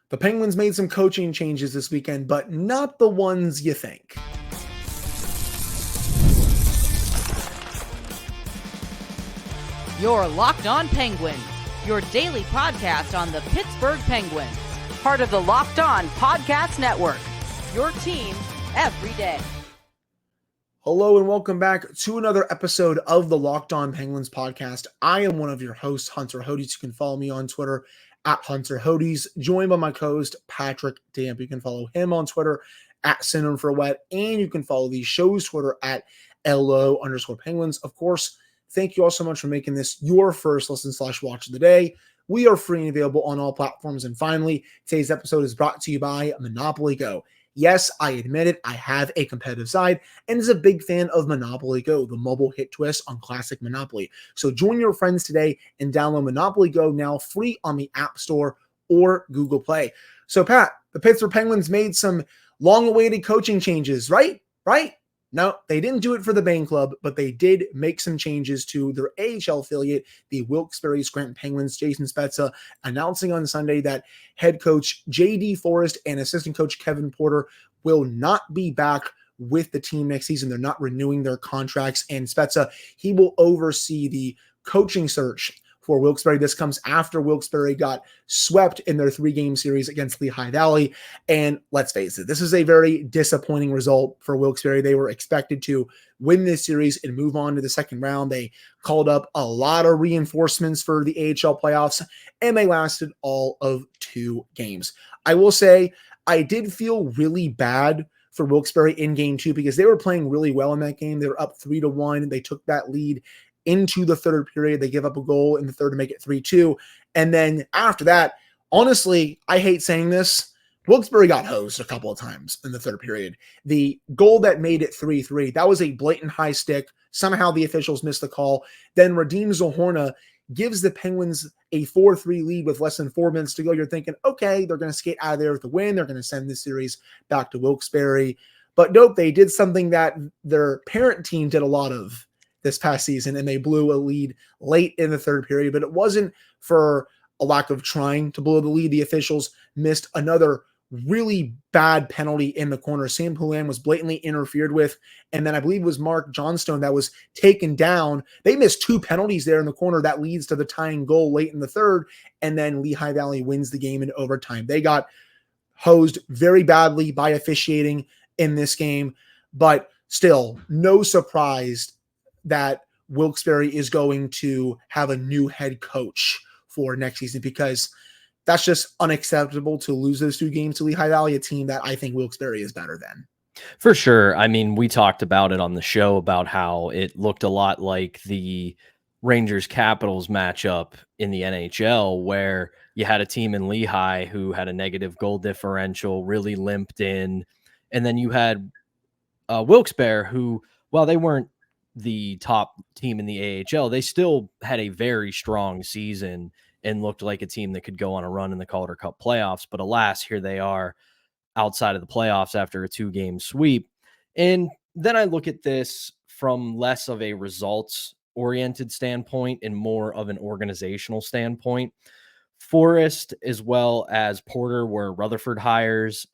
The Penguins made some coaching changes this weekend, but not the ones you think. You're Locked On Penguins, your daily podcast on the Pittsburgh Penguins. Part of the Locked On Podcast Network, your team every day. Hello and welcome back to another episode of the Locked On Penguins podcast. I am one of your hosts, Hunter Hodes. You can follow me on Twitter at Hunter Hodes, joined by my co-host, Patrick Damp. You can follow him on Twitter at Syndrome for Wet, and you can follow the show's Twitter at LO_Penguins. Of course, thank you all so much for making this your first listen/watch of the day. We are free and available on all platforms. And finally, today's episode is brought to you by Monopoly Go. Yes, I admit it, I have a competitive side and is a big fan of Monopoly Go, the mobile hit twist on classic Monopoly. So join your friends today and download Monopoly Go now free on the App Store or Google Play. So Pat, the Pittsburgh Penguins made some long-awaited coaching changes, right? No, they didn't do it for the Bane Club, but they did make some changes to their AHL affiliate, the Wilkes-Barre Scranton Penguins. Jason Spezza announcing on Sunday that head coach J.D. Forrest and assistant coach Kevin Porter will not be back with the team next season. They're not renewing their contracts, and Spezza, he will oversee the coaching search for Wilkes-Barre. This comes after Wilkes-Barre got swept in their 3-game series against Lehigh Valley. And let's face it, this is a very disappointing result for Wilkes-Barre. They were expected to win this series and move on to the second round. They called up a lot of reinforcements for the ECHL playoffs, and they lasted all of 2 games. I will say, I did feel really bad for Wilkes-Barre in game 2 because they were playing really well in that game. They were up 3-1. They took that lead into the third period. They give up a goal in the third to make it 3-2. And then after that, honestly, I hate saying this, Wilkes-Barre got hosed a couple of times in the third period. The goal that made it 3-3, that was a blatant high stick. Somehow the officials missed the call. Then Radim Zohorna gives the Penguins a 4-3 lead with less than 4 minutes to go. You're thinking, okay, they're going to skate out of there with the win. They're going to send this series back to Wilkes-Barre. But nope, they did something that their parent team did a lot of this past season, and they blew a lead late in the third period, but it wasn't for a lack of trying to blow the lead. The officials missed another really bad penalty in the corner. Sam Poulin was blatantly interfered with, and then I believe it was Mark Johnstone that was taken down. They missed 2 penalties there in the corner that leads to the tying goal late in the third, and then Lehigh Valley wins the game in overtime. They got hosed very badly by officiating in this game, but still, no surprise that Wilkes-Barre is going to have a new head coach for next season, because that's just unacceptable to lose those 2 games to Lehigh Valley, a team that I think Wilkes-Barre is better than. For sure. I mean, we talked about it on the show about how it looked a lot like the Rangers-Capitals matchup in the NHL, where you had a team in Lehigh who had a negative goal differential, really limped in, and then you had Wilkes-Barre who, while they weren't the top team in the AHL, they still had a very strong season and looked like a team that could go on a run in the Calder Cup playoffs. But alas, here they are outside of the playoffs after a 2-game sweep. And then I look at this from less of a results-oriented standpoint and more of an organizational standpoint. Forrest as well as Porter were Rutherford hires.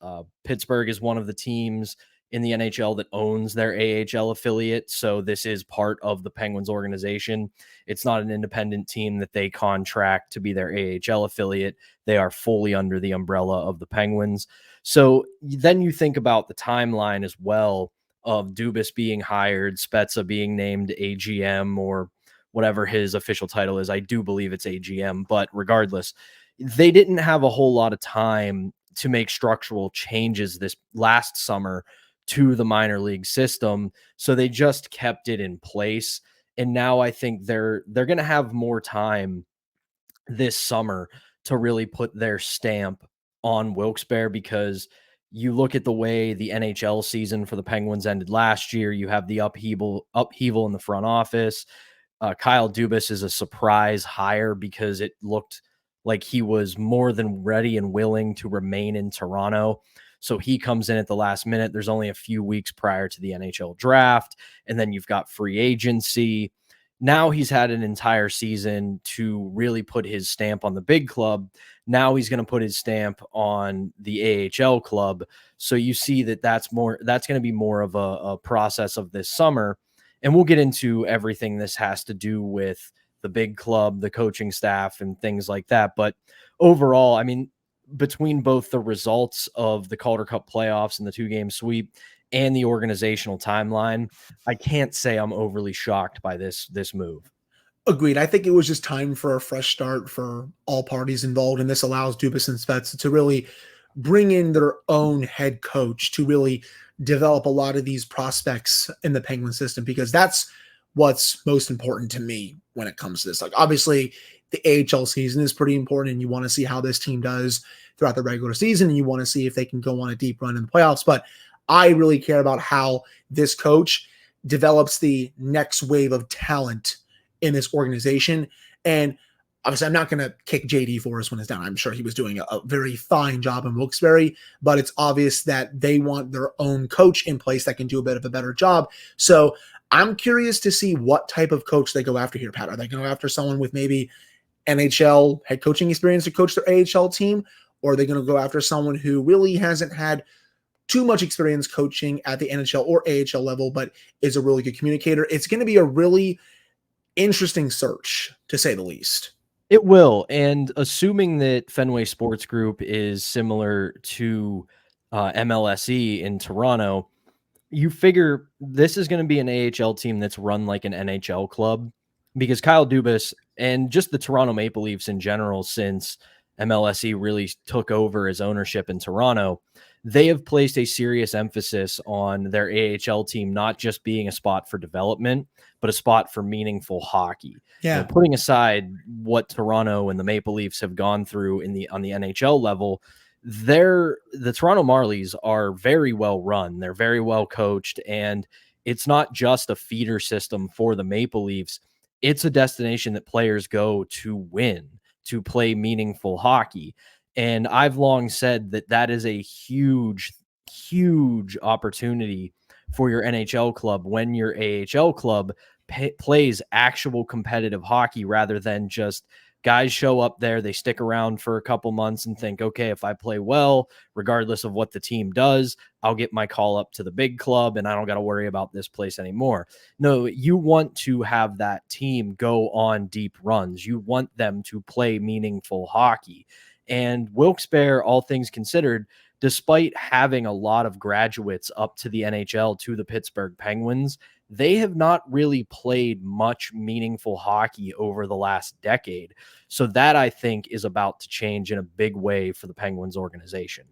Pittsburgh is one of the teams in the NHL that owns their AHL affiliate. So this is part of the Penguins organization. It's not an independent team that they contract to be their AHL affiliate. They are fully under the umbrella of the Penguins. So then you think about the timeline as well of Dubas being hired, Spezza being named AGM or whatever his official title is. I do believe it's AGM, but regardless, they didn't have a whole lot of time to make structural changes this last summer to the minor league system. So they just kept it in place. And now I think they're going to have more time this summer to really put their stamp on Wilkes-Barre, because you look at the way the NHL season for the Penguins ended last year. You have the upheaval in the front office. Kyle Dubas is a surprise hire because it looked like he was more than ready and willing to remain in Toronto. So he comes in at the last minute. There's only a few weeks prior to the NHL draft. And then you've got free agency. Now he's had an entire season to really put his stamp on the big club. Now he's going to put his stamp on the AHL club. So you see that's going to be more of a process of this summer. And we'll get into everything this has to do with the big club, the coaching staff, and things like that. But overall, I mean, between both the results of the Calder Cup playoffs and the 2-game sweep and the organizational timeline, I can't say I'm overly shocked by this move. Agreed. I think it was just time for a fresh start for all parties involved, and this allows Dubas and Spezza to really bring in their own head coach to really develop a lot of these prospects in the Penguin system, because that's what's most important to me when it comes to this. Like, obviously, the AHL season is pretty important, and you want to see how this team does throughout the regular season, and you want to see if they can go on a deep run in the playoffs. But I really care about how this coach develops the next wave of talent in this organization. And obviously, I'm not going to kick JD Forrest when it's down. I'm sure he was doing a very fine job in Wilkes-Barre, but it's obvious that they want their own coach in place that can do a bit of a better job. So I'm curious to see what type of coach they go after here, Pat. Are they going to go after someone with maybe NHL head coaching experience to coach their AHL team? Or are they going to go after someone who really hasn't had too much experience coaching at the NHL or AHL level, but is a really good communicator? It's going to be a really interesting search, to say the least. It will. And assuming that Fenway Sports Group is similar to MLSE in Toronto, you figure this is going to be an AHL team that's run like an NHL club, because Kyle Dubas and just the Toronto Maple Leafs in general, since MLSE really took over as ownership in Toronto, they have placed a serious emphasis on their AHL team not just being a spot for development, but a spot for meaningful hockey. Yeah. You know, putting aside what Toronto and the Maple Leafs have gone through on the NHL level, the Toronto Marlies are very well run. They're very well coached, and it's not just a feeder system for the Maple Leafs. It's a destination that players go to win, to play meaningful hockey. And I've long said that is a huge, huge opportunity for your NHL club when your AHL club plays actual competitive hockey, rather than just guys show up there, they stick around for a couple months and think, okay, if I play well, regardless of what the team does, I'll get my call up to the big club and I don't got to worry about this place anymore. No, you want to have that team go on deep runs. You want them to play meaningful hockey. And Wilkes-Barre, all things considered, despite having a lot of graduates up to the NHL, to the Pittsburgh Penguins, they have not really played much meaningful hockey over the last decade. So that, I think, is about to change in a big way for the Penguins organization.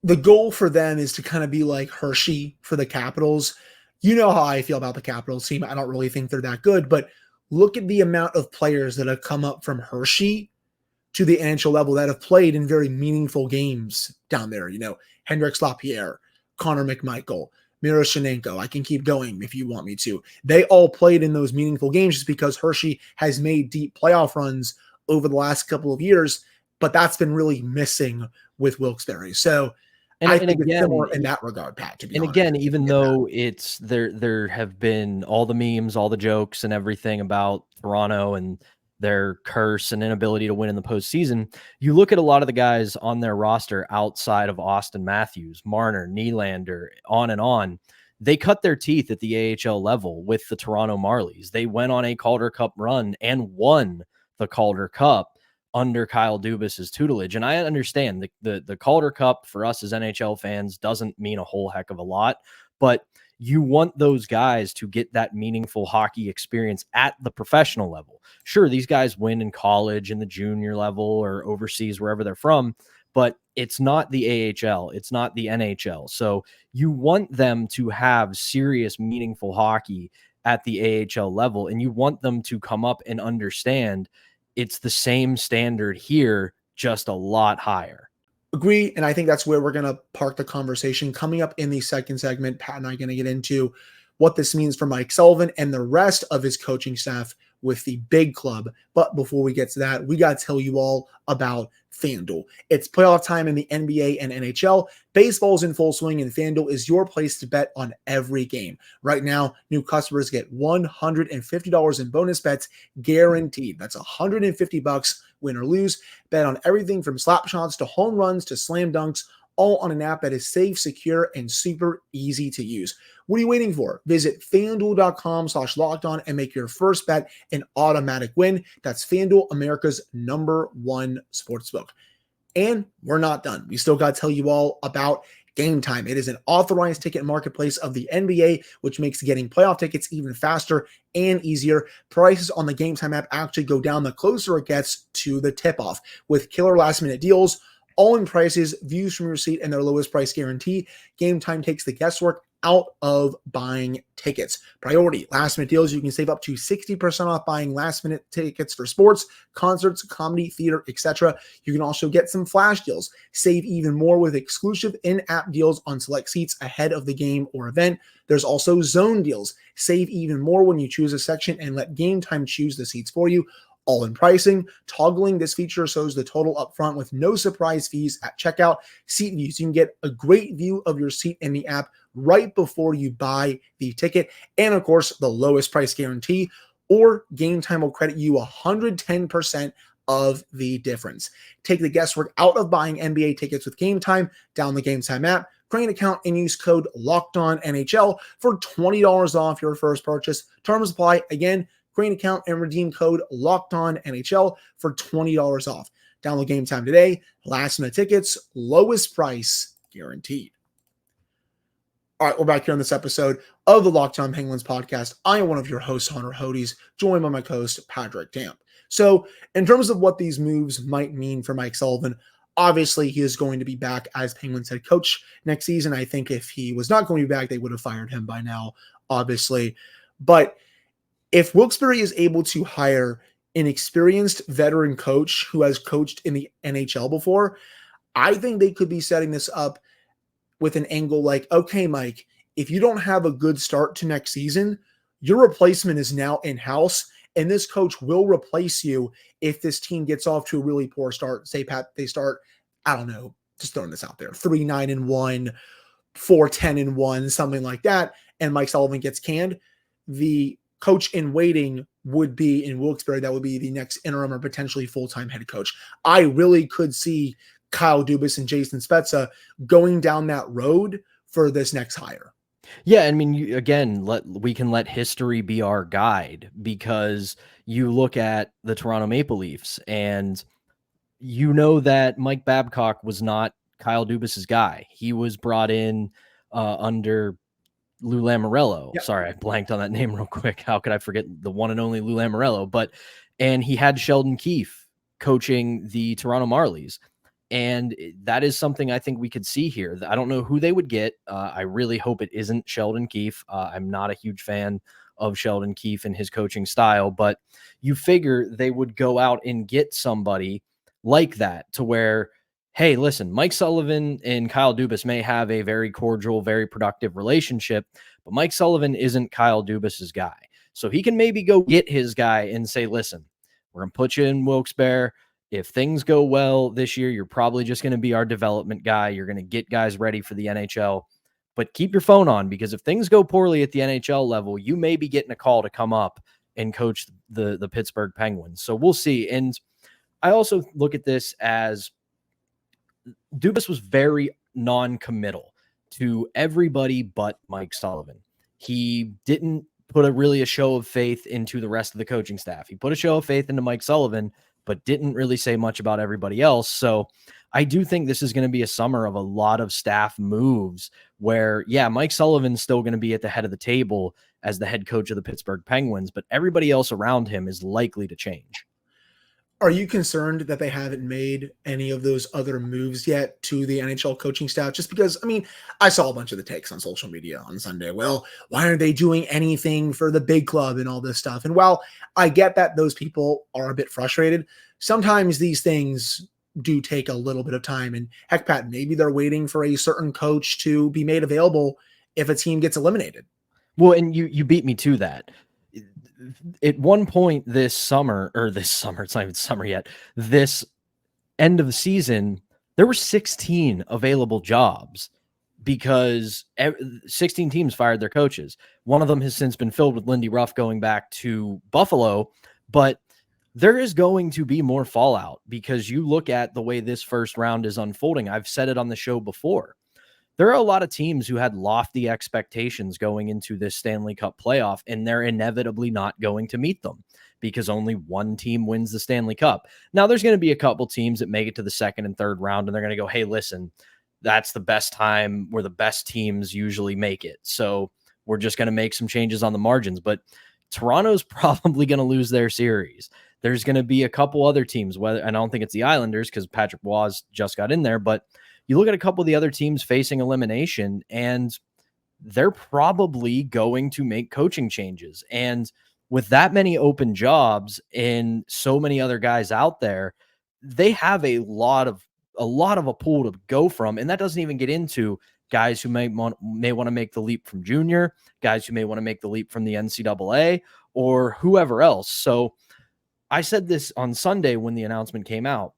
The goal for them is to kind of be like Hershey for the Capitals. You know how I feel about the Capitals team. I don't really think they're that good, but look at the amount of players that have come up from Hershey to the NHL level that have played in very meaningful games down there. You know, Hendrix Lapierre, Connor McMichael, Miroshchenko. I can keep going if you want me to. They all played in those meaningful games just because Hershey has made deep playoff runs over the last couple of years, but that's been really missing with Wilkes-Barre. So I think it's similar in that regard, Pat, to be honest. And again, even though it's there have been all the memes, all the jokes and everything about Toronto and their curse and inability to win in the postseason, you look at a lot of the guys on their roster outside of Austin Matthews, Marner, Nylander, on and on. They cut their teeth at the AHL level with the Toronto Marlies. They went on a Calder Cup run and won the Calder Cup under Kyle Dubas's tutelage. And I understand the Calder Cup for us as NHL fans doesn't mean a whole heck of a lot, but you want those guys to get that meaningful hockey experience at the professional level. Sure, these guys win in college, in the junior level, or overseas, wherever they're from, but it's not the AHL. It's not the NHL. So you want them to have serious, meaningful hockey at the AHL level, and you want them to come up and understand it's the same standard here, just a lot higher. Agree, and I think that's where we're going to park the conversation. Coming up in the second segment, Pat and I are going to get into what this means for Mike Sullivan and the rest of his coaching staff with the big club. But before we get to that, we got to tell you all about FanDuel. It's playoff time in the NBA and NHL. Baseball's in full swing, and FanDuel is your place to bet on every game. Right now, new customers get $150 in bonus bets guaranteed. That's $150 win or lose. Bet on everything from slap shots to home runs to slam dunks, all on an app that is safe, secure, and super easy to use. What are you waiting for? Visit FanDuel.com/lockedon and make your first bet an automatic win. That's FanDuel, America's #1 sportsbook. And we're not done. We still got to tell you all about Game Time. It is an authorized ticket marketplace of the NBA, which makes getting playoff tickets even faster and easier. Prices on the Game Time app actually go down the closer it gets to the tip-off. With killer last-minute deals, all-in prices, views from your seat, and their lowest price guarantee, Game Time takes the guesswork out of buying tickets. Priority, last-minute deals. You can save up to 60% off buying last-minute tickets for sports, concerts, comedy, theater, etc. You can also get some flash deals. Save even more with exclusive in-app deals on select seats ahead of the game or event. There's also zone deals. Save even more when you choose a section and let Game Time choose the seats for you. All-in pricing, toggling this feature shows the total up front with no surprise fees at checkout. Seat views, you can get a great view of your seat in the app right before you buy the ticket. And of course, the lowest price guarantee, or Game Time will credit you 110% of the difference. Take the guesswork out of buying NBA tickets with Game Time. Download the Game Time app, create an account, and use code LOCKEDONNHL for $20 off your first purchase. Terms apply. Again, create an account and redeem code LOCKEDONNHL for $20 off. Download Game Time today. Last minute tickets, lowest price guaranteed. All right, we're back here on this episode of the Locked On Penguins podcast. I am one of your hosts, Hunter Hodes, joined by my co-host, Patrick Damp. So in terms of what these moves might mean for Mike Sullivan, obviously he is going to be back as Penguins head coach next season. I think if he was not going to be back, they would have fired him by now, obviously. But if Wilkes-Barre is able to hire an experienced veteran coach who has coached in the NHL before, I think they could be setting this up with an angle like, okay, Mike, if you don't have a good start to next season, your replacement is now in-house, and this coach will replace you if this team gets off to a really poor start. Say, Pat, they start, I don't know, just throwing this out there, 3-9-1, 4-10-1, something like that, and Mike Sullivan gets canned. The coach in waiting would be in Wilkes-Barre. That would be the next interim or potentially full-time head coach. I really could see Kyle Dubas and Jason Spezza going down that road for this next hire. Yeah, I mean, we can let history be our guide, because you look at the Toronto Maple Leafs and you know that Mike Babcock was not Kyle Dubas's guy. He was brought in under Lou Lamoriello. Yep. Sorry, I blanked on that name real quick. How could I forget the one and only Lou Lamoriello? And he had Sheldon Keefe coaching the Toronto Marlies. And that is something I think we could see here. I don't know who they would get. I really hope it isn't Sheldon Keefe. I'm not a huge fan of Sheldon Keefe and his coaching style, but you figure they would go out and get somebody like that, to where, hey, listen, Mike Sullivan and Kyle Dubas may have a very cordial, very productive relationship, but Mike Sullivan isn't Kyle Dubas's guy. So he can maybe go get his guy and say, listen, we're going to put you in Wilkes-Barre. If things go well this year, you're probably just going to be our development guy. You're going to get guys ready for the NHL, but keep your phone on, because if things go poorly at the NHL level, you may be getting a call to come up and coach the Pittsburgh Penguins. So we'll see. And I also look at this as Dubas was very non-committal to everybody but Mike Sullivan. He didn't put a show of faith into the rest of the coaching staff. He put a show of faith into Mike Sullivan, but didn't really say much about everybody else. So I do think this is going to be a summer of a lot of staff moves where, yeah, Mike Sullivan's still going to be at the head of the table as the head coach of the Pittsburgh Penguins, but everybody else around him is likely to change. Are you concerned that they haven't made any of those other moves yet to the NHL coaching staff? Just because, I mean, I saw a bunch of the takes on social media on Sunday. Well, why aren't they doing anything for the big club and all this stuff? And while I get that those people are a bit frustrated, sometimes these things do take a little bit of time. And heck, Pat, maybe they're waiting for a certain coach to be made available if a team gets eliminated. Well, and you beat me to that. at one point this summer, it's not even summer yet, this end of the season, there were 16 available jobs because 16 teams fired their coaches. One of them has since been filled with Lindy Ruff going back to Buffalo, but there is going to be more fallout because you look at the way this first round is unfolding. I've said it on the show before. There are a lot of teams who had lofty expectations going into this Stanley Cup playoff, and they're inevitably not going to meet them because only one team wins the Stanley Cup. Now, there's going to be a couple teams that make it to the second and third round, and they're going to go, hey, listen, that's the best time where the best teams usually make it. So we're just going to make some changes on the margins. But Toronto's probably going to lose their series. There's going to be a couple other teams, and I don't think it's the Islanders because Patrick Waz just got in there, but you look at a couple of the other teams facing elimination, and they're probably going to make coaching changes. And with that many open jobs and so many other guys out there, they have a lot of a pool to go from. And that doesn't even get into guys who may want to make the leap from junior, guys who may want to make the leap from the NCAA or whoever else. So I said this on Sunday when the announcement came out.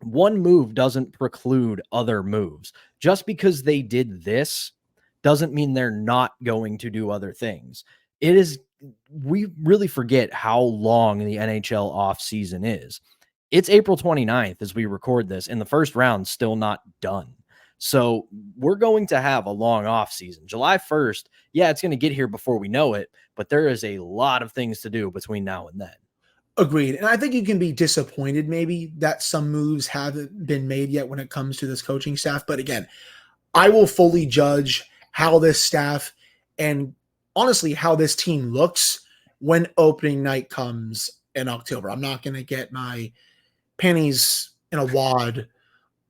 One move doesn't preclude other moves. Just because they did this doesn't mean they're not going to do other things. We really forget how long the NHL offseason is. It's April 29th as we record this, and the first round's still not done. So we're going to have a long offseason. July 1st, yeah, it's going to get here before we know it, but there is a lot of things to do between now and then. Agreed. And I think you can be disappointed maybe that some moves haven't been made yet when it comes to this coaching staff. But again, I will fully judge how this staff and honestly how this team looks when opening night comes in October. I'm not going to get my panties in a wad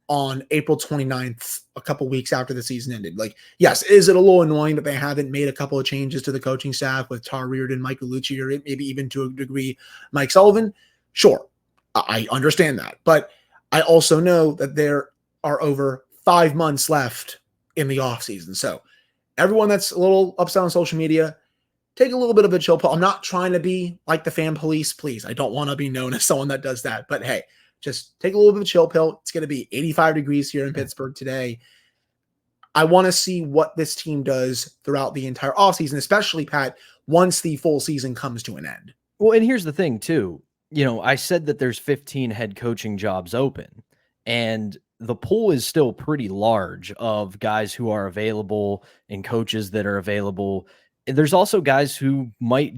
on April 29th, a couple weeks after the season ended. Like, yes, is it a little annoying that they haven't made a couple of changes to the coaching staff with Tar Reardon, Mike Lucci, or maybe even to a degree, Mike Sullivan? Sure, I understand that. But I also know that there are over 5 months left in the offseason. So everyone that's a little upset on social media, take a little bit of a chill pill. I'm not trying to be like the fan police, please. I don't want to be known as someone that does that. But hey, just take a little bit of a chill pill. It's going to be 85 degrees here in Pittsburgh today. I want to see what this team does throughout the entire offseason, especially, Pat, once the full season comes to an end. Well, and here's the thing, too. I said that there's 15 head coaching jobs open, and the pool is still pretty large of guys who are available and coaches that are available. There's also guys who might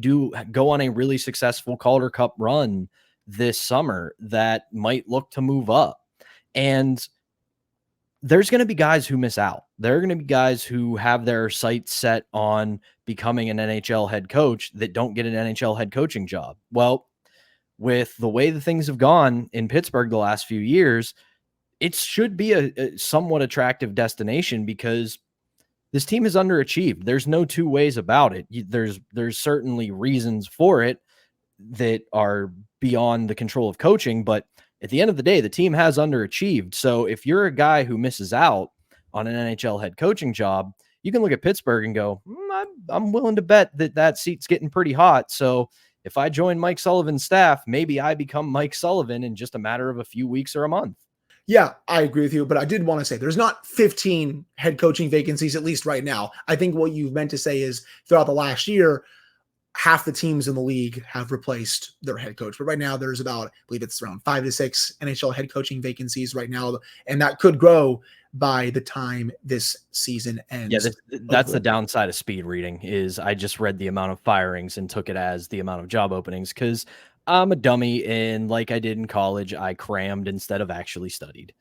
go on a really successful Calder Cup run this summer that might look to move up. And there's going to be guys who miss out. There are going to be guys who have their sights set on becoming an NHL head coach that don't get an NHL head coaching job. Well, with the way the things have gone in Pittsburgh the last few years, it should be a somewhat attractive destination because this team has underachieved. There's no two ways about it. There's certainly reasons for it that are beyond the control of coaching, but at the end of the day, the team has underachieved. So if you're a guy who misses out on an NHL head coaching job, you can look at Pittsburgh and go, I'm willing to bet that seat's getting pretty hot. So if I join Mike Sullivan's staff, maybe I become Mike Sullivan in just a matter of a few weeks or a month. Yeah, I agree with you, but I did want to say there's not 15 head coaching vacancies, at least right now. I think what you meant to say is throughout the last year, half the teams in the league have replaced their head coach. But right now there's about, I believe it's around 5 to 6 NHL head coaching vacancies right now. And that could grow by the time this season ends. Yeah, that's the downside of speed reading is I just read the amount of firings and took it as the amount of job openings because I'm a dummy. And like I did in college, I crammed instead of actually studied.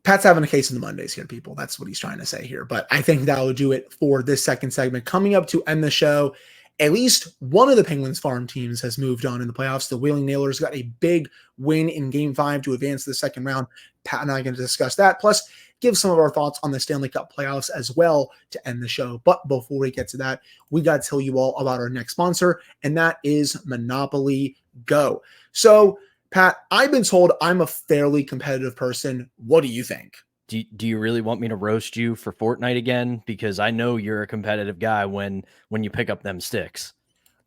Pat's having a case in the Mondays here, people. That's what he's trying to say here. But I think that will do it for this second segment. Coming up to end the show, at least one of the Penguins farm teams has moved on in the playoffs. The Wheeling Nailers got a big win in Game 5 to advance to the second round. Pat and I are going to discuss that, plus give some of our thoughts on the Stanley Cup playoffs as well to end the show. But before we get to that, we got to tell you all about our next sponsor, and that is Monopoly Go. So, Pat, I've been told I'm a fairly competitive person. What do you think? Do you really want me to roast you for Fortnite again? Because I know you're a competitive guy when you pick up them sticks.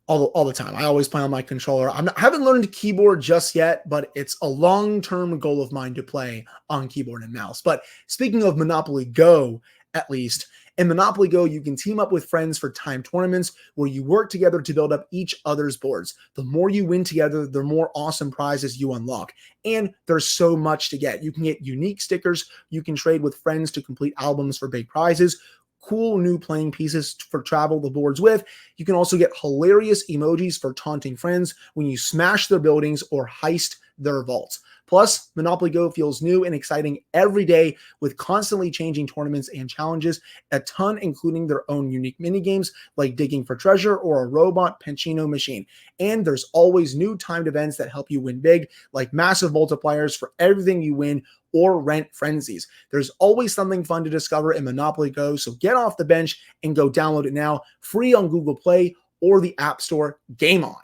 all the time. I always play on my controller. I haven't learned keyboard just yet, but it's a long-term goal of mine to play on keyboard and mouse. But speaking of Monopoly Go, at least, in Monopoly Go, you can team up with friends for timed tournaments where you work together to build up each other's boards. The more you win together, the more awesome prizes you unlock. And there's so much to get. You can get unique stickers. You can trade with friends to complete albums for big prizes. Cool new playing pieces for travel the boards with. You can also get hilarious emojis for taunting friends when you smash their buildings or heist their vaults. Plus, Monopoly Go feels new and exciting every day with constantly changing tournaments and challenges, a ton including their own unique minigames like digging for treasure or a robot Pinchino machine. And there's always new timed events that help you win big, like massive multipliers for everything you win or rent frenzies. There's always something fun to discover in Monopoly Go, so get off the bench and go download it now, free on Google Play or the App Store. Game on.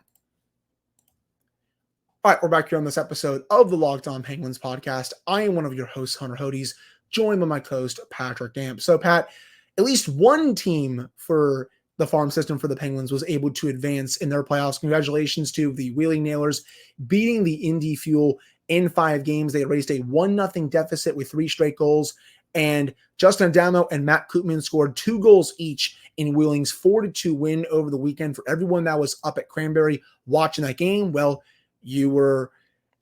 All right, we're back here on this episode of the Locked On Penguins podcast. I am one of your hosts, Hunter Hodes, joined by my co-host, Patrick Damp. So, Pat, at least one team for the farm system for the Penguins was able to advance in their playoffs. Congratulations to the Wheeling Nailers beating the Indy Fuel in 5 games. They erased a 1-0 deficit with 3 straight goals, and Justin Adamo and Matt Koopman scored 2 goals each in Wheeling's 4-2 win over the weekend. For everyone that was up at Cranberry watching that game, well, you were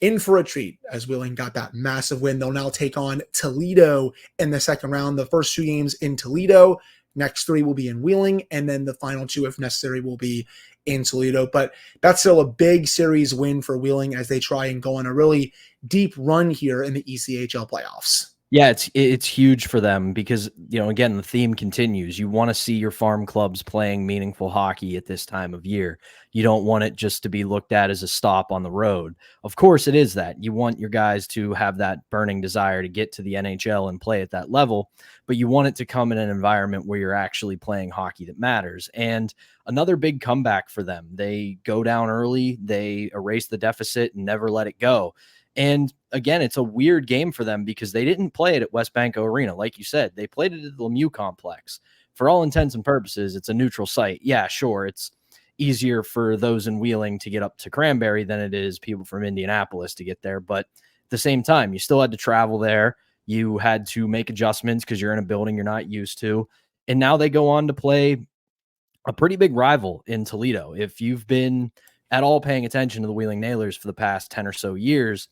in for a treat as Wheeling got that massive win. They'll now take on Toledo in the second round. The first 2 games in Toledo, next 3 will be in Wheeling, and then the final 2, if necessary, will be in Toledo. But that's still a big series win for Wheeling as they try and go on a really deep run here in the ECHL playoffs. Yeah, it's huge for them because, again, the theme continues. You want to see your farm clubs playing meaningful hockey at this time of year. You don't want it just to be looked at as a stop on the road. Of course, it is that. You want your guys to have that burning desire to get to the NHL and play at that level, but you want it to come in an environment where you're actually playing hockey that matters. And another big comeback for them. They go down early, they erase the deficit and never let it go. And again, it's a weird game for them because they didn't play it at West Banco Arena. Like you said, they played it at the Lemieux complex. For all intents and purposes, it's a neutral site. Yeah, sure. It's easier for those in Wheeling to get up to Cranberry than it is people from Indianapolis to get there. But at the same time, you still had to travel there. You had to make adjustments because you're in a building you're not used to. And now they go on to play a pretty big rival in Toledo. If you've been at all paying attention to the Wheeling Nailers for the past 10 or so years,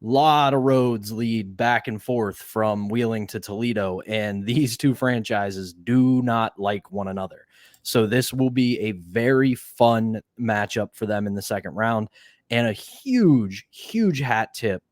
lot of roads lead back and forth from Wheeling to Toledo, and these 2 franchises do not like one another. So this will be a very fun matchup for them in the second round, and a huge, huge hat tip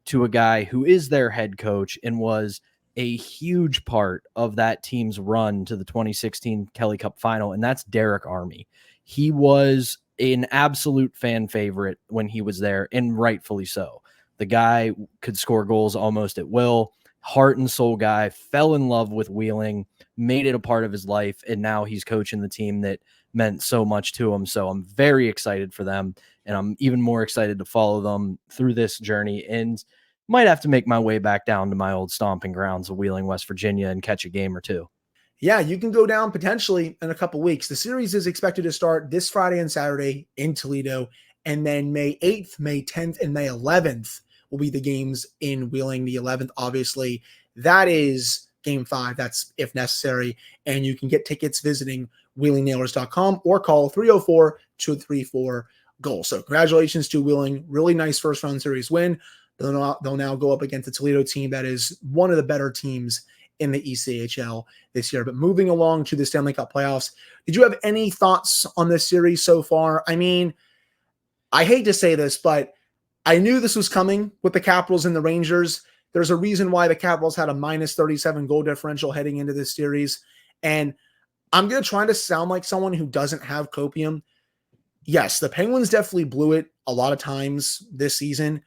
to a guy who is their head coach and was a huge part of that team's run to the 2016 Kelly Cup final, and that's Derek Army. He was an absolute fan favorite when he was there, and rightfully so. The guy could score goals almost at will, heart and soul guy, fell in love with Wheeling, made it a part of his life, and now he's coaching the team that meant so much to him. So I'm very excited for them, and I'm even more excited to follow them through this journey, and might have to make my way back down to my old stomping grounds of Wheeling, West Virginia, and catch a game or 2. Yeah, you can go down potentially in a couple weeks. The series is expected to start this Friday and Saturday in Toledo, and then May 8th, May 10th, and May 11th will be the games in Wheeling. The 11th, obviously, that is Game 5. That's if necessary. And you can get tickets visiting wheelingnailers.com or call 304-234-GOAL. So congratulations to Wheeling. Really nice first-round series win. They'll now go up against the Toledo team that is one of the better teams in the ECHL this year. But moving along to the Stanley Cup playoffs, did you have any thoughts on this series so far? I mean, I hate to say this, but I knew this was coming with the Capitals and the Rangers. There's a reason why the Capitals had a minus 37 goal differential heading into this series. And I'm going to try to sound like someone who doesn't have copium. Yes, the Penguins definitely blew it a lot of times this season,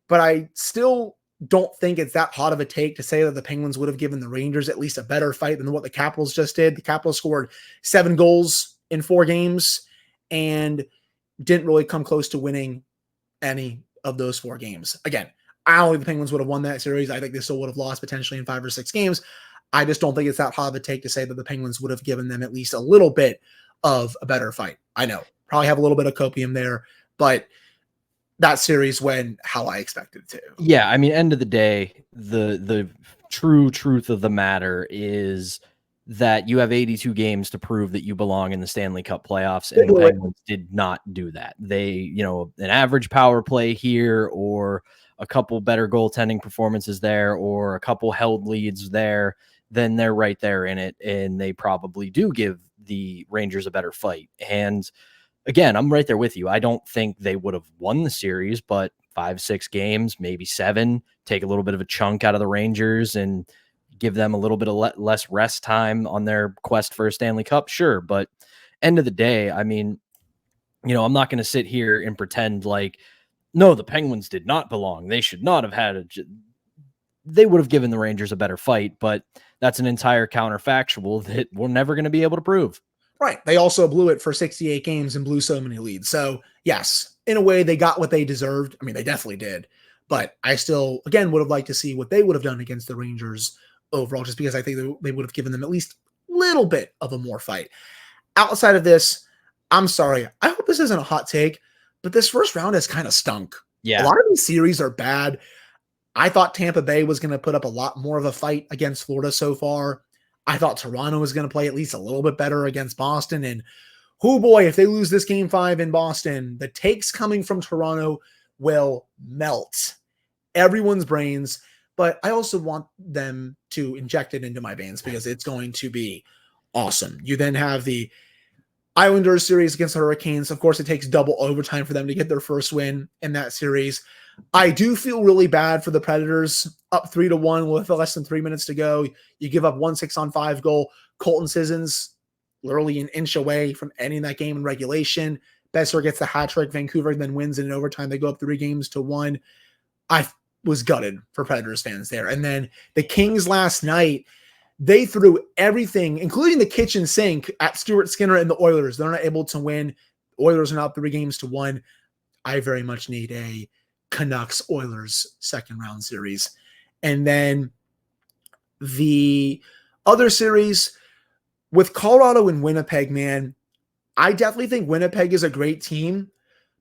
but I still don't think it's that hot of a take to say that the Penguins would have given the Rangers at least a better fight than what the Capitals just did. The Capitals scored 7 goals in 4 games and didn't really come close to winning any of those 4 games. Again, I don't think the Penguins would have won that series. I think they still would have lost potentially in 5 or 6 games. I just don't think it's that hot of a take to say that the Penguins would have given them at least a little bit of a better fight. I know Probably have a little bit of copium there, but that series went how I expected it to. Yeah, I mean, end of the day, the true truth of the matter is that you have 82 games to prove that you belong in the Stanley Cup playoffs, and the Penguins did not do that. They, an average power play here, or a couple better goaltending performances there, or a couple held leads there, then they're right there in it, and they probably do give the Rangers a better fight. And again, I'm right there with you. I don't think they would have won the series, but 5-6 games, maybe 7, take a little bit of a chunk out of the Rangers and give them a little bit of less rest time on their quest for a Stanley Cup. Sure. But end of the day, I mean, I'm not going to sit here and pretend like, no, the Penguins did not belong. They should not have had they would have given the Rangers a better fight, but that's an entire counterfactual that we're never going to be able to prove. Right. They also blew it for 68 games and blew so many leads. So yes, in a way they got what they deserved. I mean, they definitely did, but I still, again, would have liked to see what they would have done against the Rangers overall, just because I think they would have given them at least a little bit of a more fight. Outside of this, I'm sorry. I hope this isn't a hot take, but this first round has kind of stunk. Yeah. A lot of these series are bad. I thought Tampa Bay was going to put up a lot more of a fight against Florida so far. I thought Toronto was going to play at least a little bit better against Boston. And oh boy, if they lose this game 5 in Boston, the takes coming from Toronto will melt everyone's brains. But I also want them to inject it into my veins because it's going to be awesome. You then have the Islanders series against the Hurricanes. Of course, it takes double overtime for them to get their first win in that series. I do feel really bad for the Predators, up 3-1 with less than 3 minutes to go. You give up 1 6-on-5 goal. Colton Sissons, literally an inch away from ending that game in regulation. Besser gets the hat trick. Vancouver then wins in overtime. They go up 3-1. I was gutted for Predators fans there. And then the Kings last night, they threw everything, including the kitchen sink, at Stuart Skinner and the Oilers. They're not able to win. Oilers are now up 3-1. I very much need a Canucks-Oilers second round series. And then the other series with Colorado and Winnipeg, man, I definitely think Winnipeg is a great team,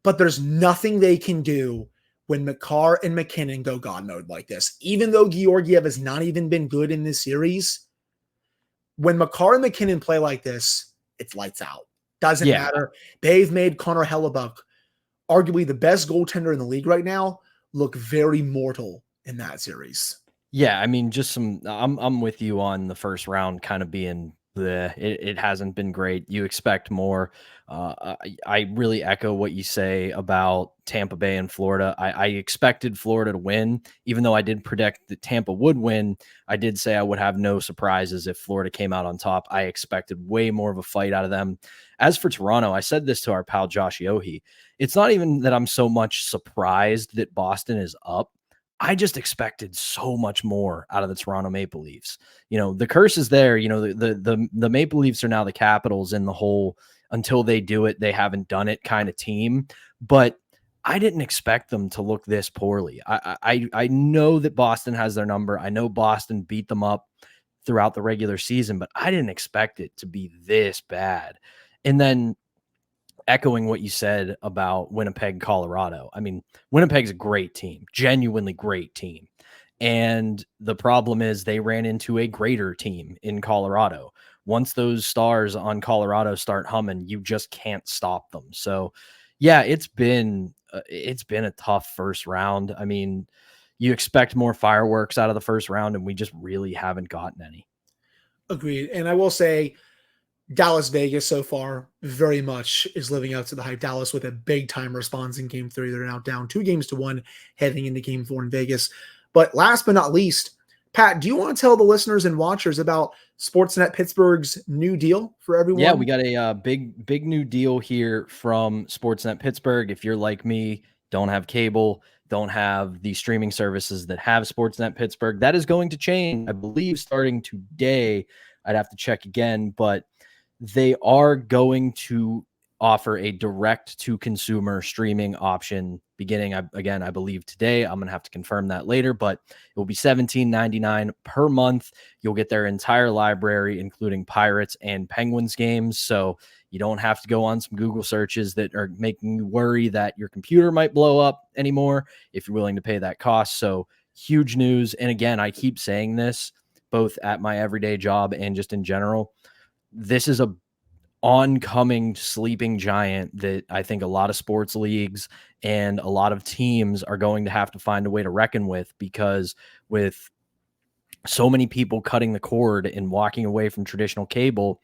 but there's nothing they can do when Makar and McKinnon go God mode like this. Even though Georgiev has not even been good in this series, when Makar and McKinnon play like this, it's lights out. Doesn't matter. They've made Connor Hellebuck, arguably the best goaltender in the league right now, look very mortal in that series. Yeah, I mean, just I'm with you on the first round kind of being it hasn't been great. You expect more. I really echo what you say about Tampa Bay and Florida. I expected Florida to win, even though I did predict that Tampa would win. I did say I would have no surprises if Florida came out on top. I expected way more of a fight out of them. As for Toronto, I said this to our pal Josh Yohe. It's not even that I'm so much surprised that Boston is up. I just expected so much more out of the Toronto Maple Leafs. The curse is there. The Maple Leafs are now the Capitals in the whole until they do it, they haven't done it kind of team. But I didn't expect them to look this poorly. I know that Boston has their number. I know Boston beat them up throughout the regular season, but I didn't expect it to be this bad. And then echoing what you said about Winnipeg, Colorado. I mean, Winnipeg's a great team, genuinely great team. And the problem is they ran into a greater team in Colorado. Once those stars on Colorado start humming, you just can't stop them. So yeah, it's been a tough first round. I mean, you expect more fireworks out of the first round, and we just really haven't gotten any. Agreed. And I will say, Dallas Vegas so far very much is living up to the hype. Dallas with a big time response in game 3. They're now down 2-1 heading into game 4 in Vegas. But last but not least, Pat, do you want to tell the listeners and watchers about SportsNet Pittsburgh's new deal for everyone? Yeah, we got a big new deal here from SportsNet Pittsburgh. If you're like me, don't have cable, don't have the streaming services that have SportsNet Pittsburgh, that is going to change, I believe, starting today. I'd have to check again, but they are going to offer a direct-to-consumer streaming option beginning, I believe today. I'm going to have to confirm that later, but it will be $17.99 per month. You'll get their entire library, including Pirates and Penguins games. So you don't have to go on some Google searches that are making you worry that your computer might blow up anymore if you're willing to pay that cost. So huge news. And again, I keep saying this both at my everyday job and just in general. This is a oncoming sleeping giant that I think a lot of sports leagues and a lot of teams are going to have to find a way to reckon with, because with so many people cutting the cord and walking away from traditional cable,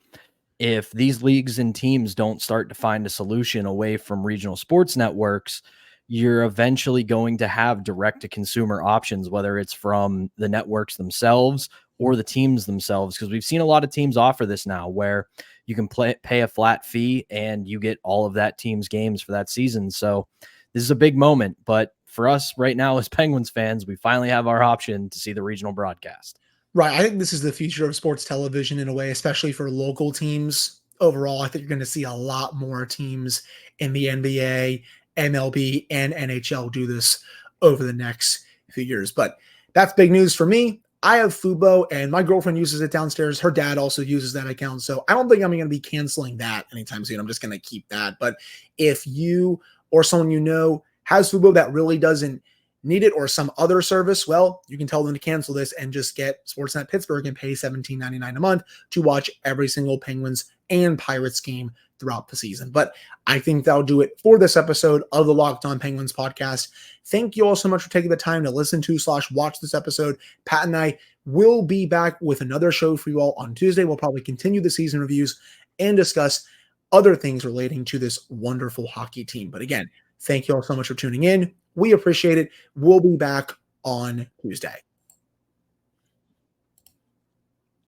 if these leagues and teams don't start to find a solution away from regional sports networks, you're eventually going to have direct to consumer options, whether it's from the networks themselves or the teams themselves. Because we've seen a lot of teams offer this now where you can pay a flat fee and you get all of that team's games for that season. So this is a big moment, but for us right now as Penguins fans, we finally have our option to see the regional broadcast. Right. I think this is the future of sports television in a way, especially for local teams. Overall, I think you're going to see a lot more teams in the NBA, MLB, and NHL do this over the next few years. But that's big news for me. I have Fubo, and my girlfriend uses it downstairs. Her dad also uses that account. So I don't think I'm going to be canceling that anytime soon. I'm just going to keep that. But if you or someone you know has Fubo that really doesn't need it, or some other service, well, you can tell them to cancel this and just get SportsNet Pittsburgh and pay $17.99 a month to watch every single Penguins and Pirates game throughout the season. But I think that'll do it for this episode of the Locked On Penguins podcast. Thank you all so much for taking the time to listen to / watch this episode. Pat and I will be back with another show for you all on Tuesday. We'll probably continue the season reviews and discuss other things relating to this wonderful hockey team. But again, thank you all so much for tuning in. We appreciate it. We'll be back on Tuesday.